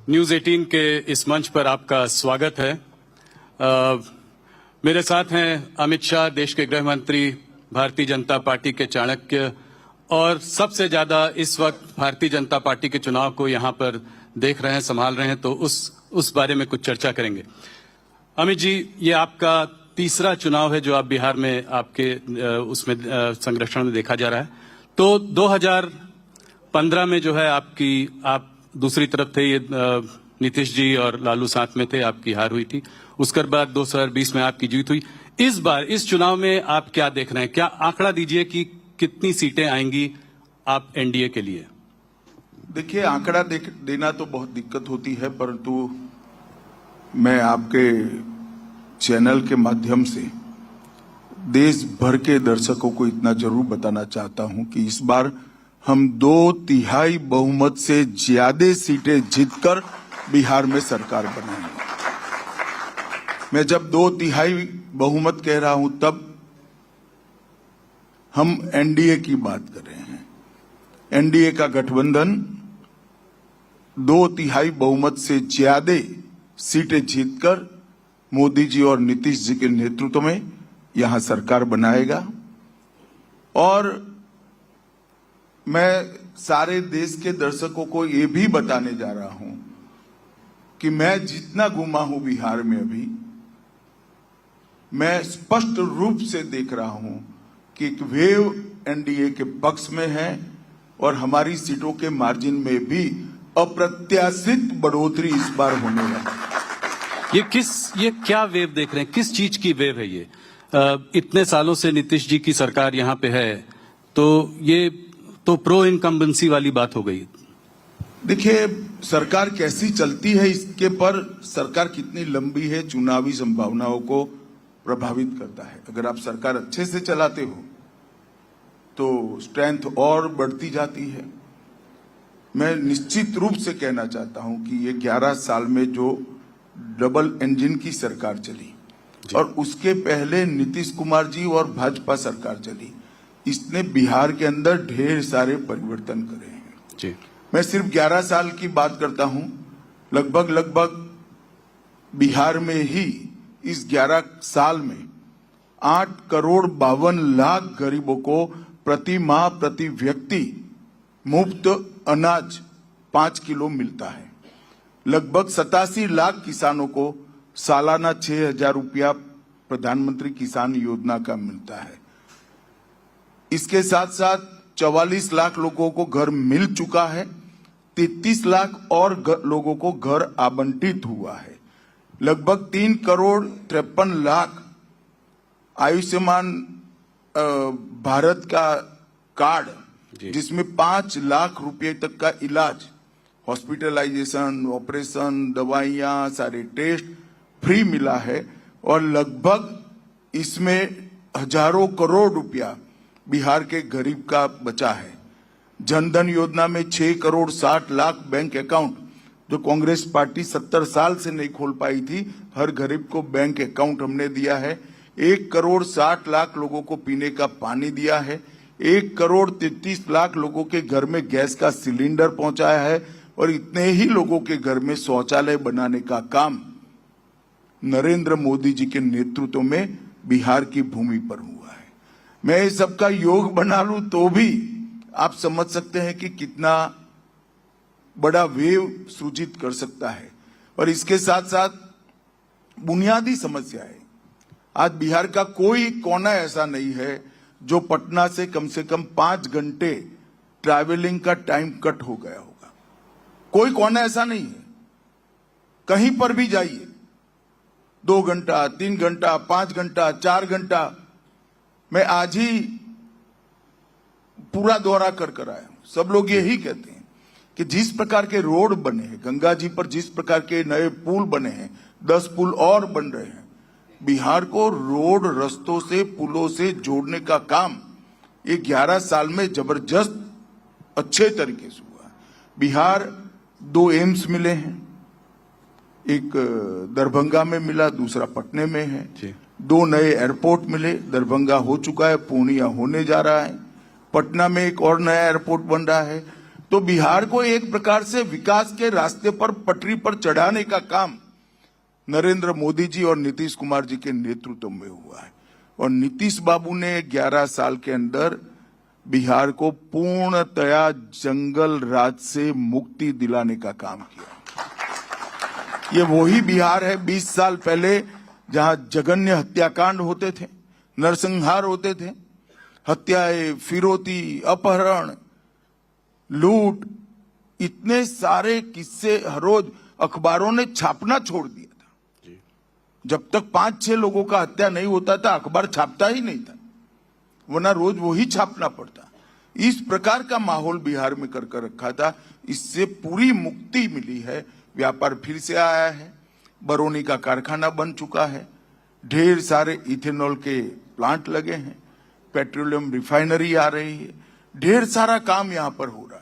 News 18 के इस मंच पर आपका स्वागत है। मेरे साथ हैं अमित शाह, देश के गृह मंत्री, भारतीय जनता पार्टी के चाणक्य, और सबसे ज्यादा इस वक्त भारतीय जनता पार्टी के चुनाव को यहां पर देख रहे हैं, संभाल रहे हैं, तो उस बारे में कुछ चर्चा करेंगे। अमित जी, ये आपका तीसरा चुनाव है जो आप बिहार में आपके उसमें संरक्षण में देखा जा रहा है। तो 2015 में जो है आप दूसरी तरफ थे, ये नीतीश जी और लालू साथ में थे, आपकी हार हुई थी। उसके बाद 2020 में आपकी जीत हुई। इस बार इस चुनाव में आप क्या देख रहे हैं? क्या आंकड़ा दीजिए कि कितनी सीटें आएंगी आप एनडीए के लिए? देखिए, आंकड़ा देना तो बहुत दिक्कत होती है, परंतु मैं आपके चैनल के माध्यम से देश भर के दर्शकों को इतना जरूर बताना चाहता हूं कि इस बार हम 2/3 बहुमत से ज्यादा सीटें जीतकर बिहार में सरकार बनाएंगे। मैं जब 2/3 बहुमत कह रहा हूं तब हम एनडीए की बात कर रहे हैं। एनडीए का गठबंधन 2/3 बहुमत से ज्यादा सीटें जीतकर मोदी जी और नीतीश जी के नेतृत्व में यहां सरकार बनाएगा। और मैं सारे देश के दर्शकों को ये भी बताने जा रहा हूं कि मैं जितना घूमा हूं बिहार में अभी, मैं स्पष्ट रूप से देख रहा हूं कि एक वेव एनडीए के पक्ष में है और हमारी सीटों के मार्जिन में भी अप्रत्याशित बढ़ोतरी इस बार होने वाली है। ये क्या वेव देख रहे हैं? किस चीज की वेव है ये? इतने सालों से नीतीश जी की सरकार यहाँ पे है, तो ये तो प्रो इनकम्बेंसी वाली बात हो गई। देखिए, सरकार कैसी चलती है इसके पर सरकार कितनी लंबी है चुनावी संभावनाओं को प्रभावित करता है। अगर आप सरकार अच्छे से चलाते हो तो स्ट्रेंथ और बढ़ती जाती है। मैं निश्चित रूप से कहना चाहता हूं कि ये 11 साल में जो डबल इंजन की सरकार चली और उसके पहले नीतीश कुमार जी और भाजपा सरकार चली, इसने बिहार के अंदर ढेर सारे परिवर्तन करे हैं जी। मैं सिर्फ 11 साल की बात करता हूं। लगभग बिहार में ही इस 11 साल में 8,52,00,000 गरीबों को प्रति माह प्रति व्यक्ति मुफ्त अनाज 5 किलो मिलता है। लगभग 87 लाख किसानों को सालाना 6,000 रुपया प्रधानमंत्री किसान योजना का मिलता है। इसके साथ साथ 44 लाख लोगों को घर मिल चुका है। 33 लाख और लोगों को घर आवंटित हुआ है। लगभग 3,53,00,000 आयुष्मान भारत का कार्ड, जिसमें 5 लाख रुपए तक का इलाज, हॉस्पिटलाइजेशन, ऑपरेशन, दवाइयां, सारे टेस्ट फ्री मिला है। और लगभग इसमें हजारों करोड़ रुपया बिहार के गरीब का बचा है। जनधन योजना में 6,60,00,000 बैंक अकाउंट, जो कांग्रेस पार्टी 70 साल से नहीं खोल पाई थी, हर गरीब को बैंक अकाउंट हमने दिया है। 1,60,00,000 लोगों को पीने का पानी दिया है। 1,33,00,000 लोगों के घर में गैस का सिलेंडर पहुंचाया है। और इतने ही लोगों के घर में शौचालय बनाने का काम नरेंद्र मोदी जी के नेतृत्व में बिहार की भूमि पर हुआ है। मैं इस सबका योग बना लूं तो भी आप समझ सकते हैं कि कितना बड़ा वेव सूचित कर सकता है। और इसके साथ साथ बुनियादी समस्या है, आज बिहार का कोई कोना ऐसा नहीं है जो पटना से कम 5 घंटे ट्रैवलिंग का टाइम कट हो गया होगा। कोई कोना ऐसा नहीं है। कहीं पर भी जाइए, 2 घंटा, 3 घंटा, 5 घंटा, 4 घंटा। मैं आज ही पूरा दौरा कर आया हूं। सब लोग यही कहते हैं कि जिस प्रकार के रोड बने हैं, गंगा जी पर जिस प्रकार के नए पुल बने हैं, 10 पुल और बन रहे हैं। बिहार को रोड, रस्तों से, पुलों से जोड़ने का काम ये 11 साल में जबरदस्त अच्छे तरीके से हुआ। बिहार 2 एम्स मिले हैं, एक दरभंगा में मिला, दूसरा पटने में है। 2 नए एयरपोर्ट मिले, दरभंगा हो चुका है, पूर्णिया होने जा रहा है, पटना में एक और नया एयरपोर्ट बन रहा है। तो बिहार को एक प्रकार से विकास के रास्ते पर पटरी पर चढ़ाने का काम नरेंद्र मोदी जी और नीतीश कुमार जी के नेतृत्व में हुआ है। और नीतीश बाबू ने 11 साल के अंदर बिहार को पूर्णतया जंगल राज से मुक्ति दिलाने का काम किया। ये वही बिहार है 20 साल पहले जहां जघन्य हत्याकांड होते थे, नरसंहार होते थे, हत्याएं, फिरौती, अपहरण, लूट, इतने सारे किस्से हर रोज अखबारों ने छापना छोड़ दिया था। जब तक 5-6 लोगों का हत्या नहीं होता था अखबार छापता ही नहीं था, वरना रोज वही छापना पड़ता। इस प्रकार का माहौल बिहार में कर रखा था। इससे पूरी मुक्ति मिली है। व्यापार फिर से आया है, बरौनी का कारखाना बन चुका है, ढेर सारे इथेनॉल के प्लांट लगे हैं, पेट्रोलियम रिफाइनरी आ रही है, ढेर सारा काम यहां पर हो रहा है।